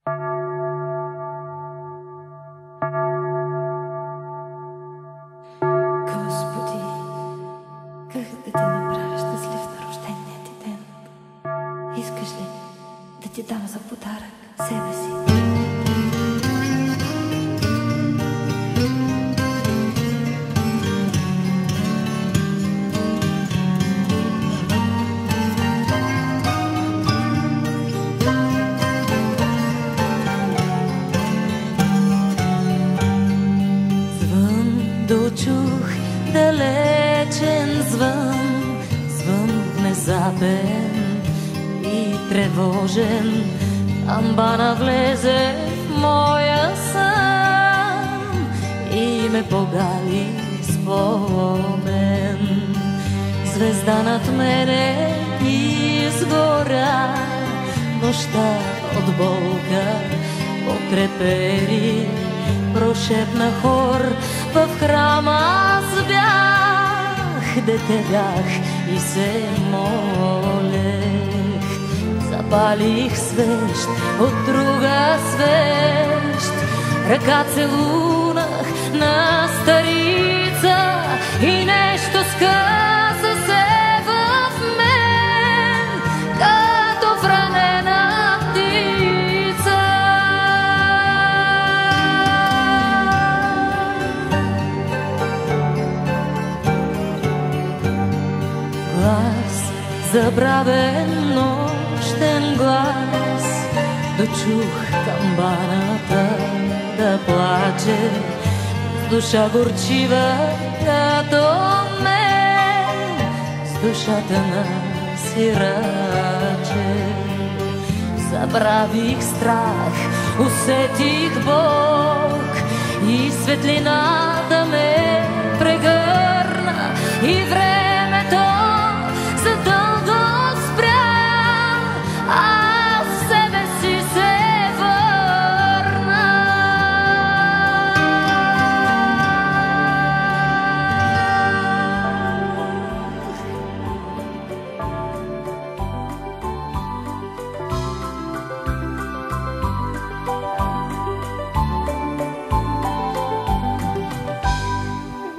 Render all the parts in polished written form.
Господи, как да те направя щастлив на рождения ти ден? Искаш ли да ти дам за подарък себе си? Дочух далечен звън, звън внезапен и тревожен. Амбана влезе в моя сън и ме погали спомен. Звезда над мене изгоря, нощта от болка потрепери. Прошепна хор в храма, аз бях, дете бях и се молех. Запалих свещ от друга свещ, ръка целунах на старица и нещо скъса се в мен, като вранена птица. Глас, забравен нощен глас, дочух камбаната да плаче, с душа горчива като мен, с душата на сираче. Забравих страх, усетих Бог и светлината ме прегърна и времето задълго спря, аз в себе си се върна.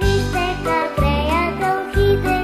Вижте как реят дългите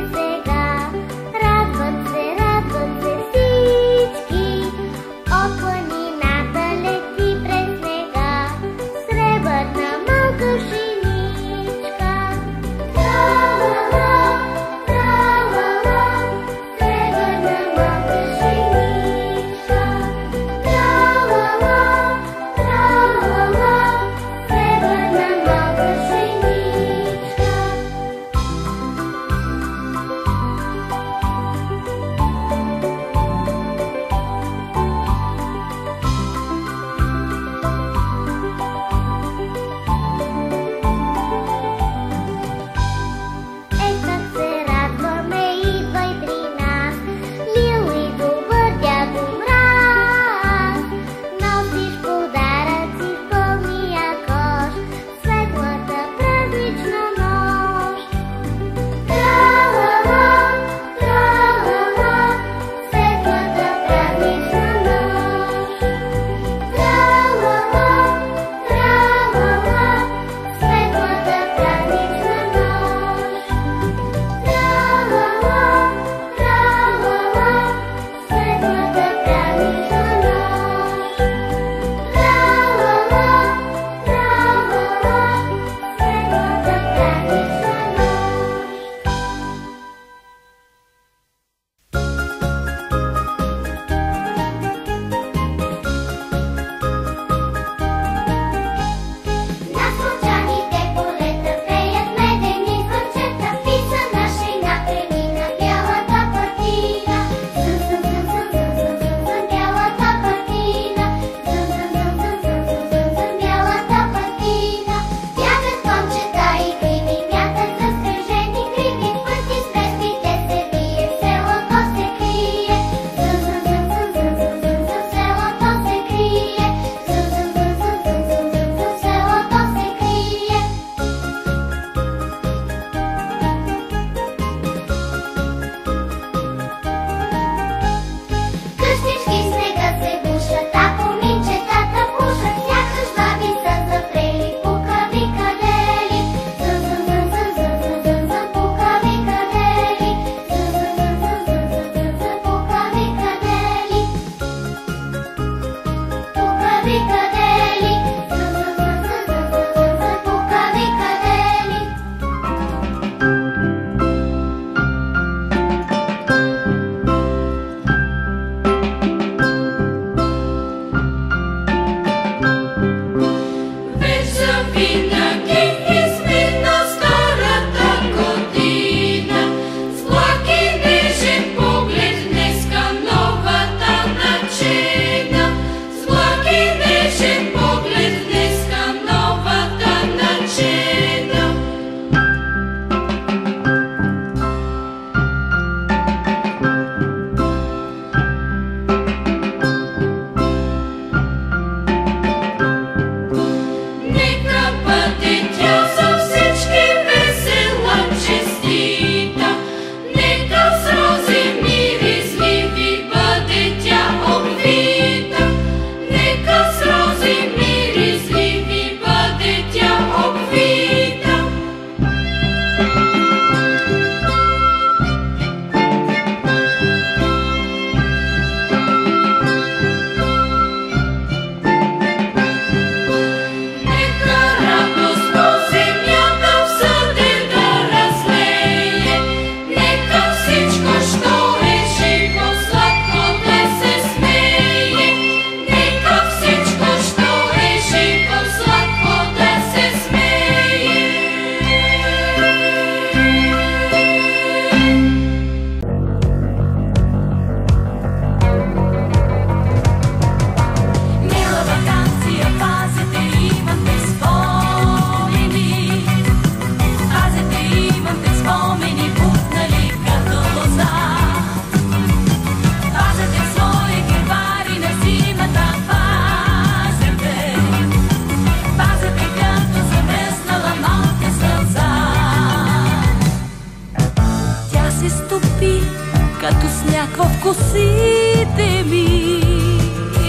косите ми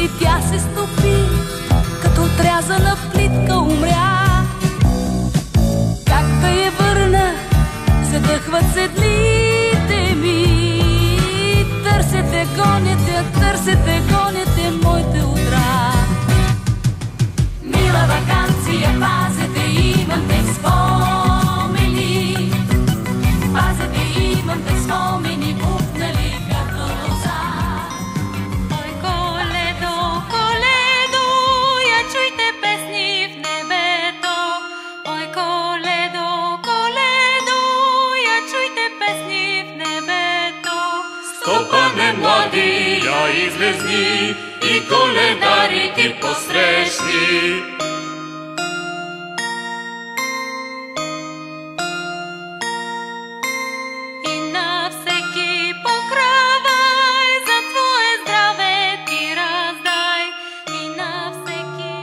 и тя се стопи, като отрязана плитка умря. Как да я върна, задъхват седлите ми. Търсете, гоните моите удра. Мила ваканция, пазете, имам те спомени. Пазете, имам те спомени, бухнали като лоза. Ой, Коледо, Коледо, я чуйте песни в небето. Ой, Коледо, Коледо, я чуйте песни в небето. Стопане млади, я излезни и коледари ти посрещни. И на всеки покравай за твое здраве ти раздай. И на всеки...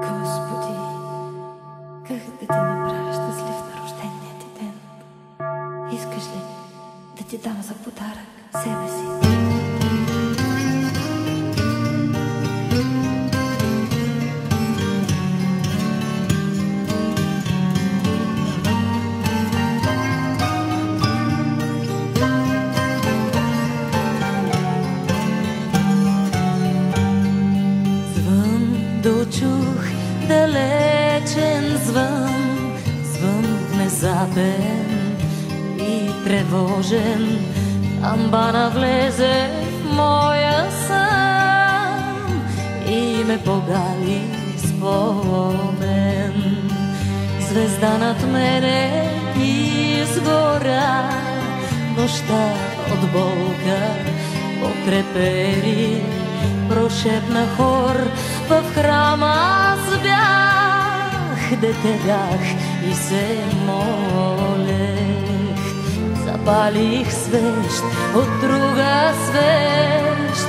Господи, как да ти направя щастлив на рождения ти ден? Искаш ли да ти дам за подарък себе си? Звън дочух далечен звън, звън внезапен и тревожен. Амбана влезе в моя сън и ме погали спомен. Звезда над мене изгоря, нощта от болка потрепери. Прошепна хор в храма, аз бях, дете бях и се молех. Запалих свещ от друга свещ,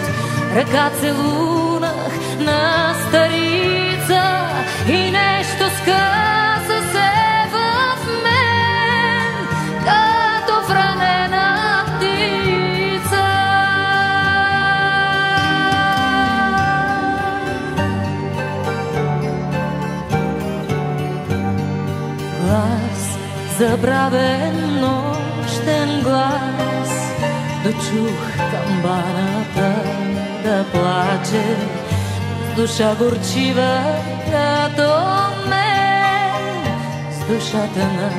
ръка целунах на старица и нещо сказа се в мен, като в ранена птица. Глас, забравен нощен глас, дочух камбаната да плаче, с душа горчива като мен, с душата на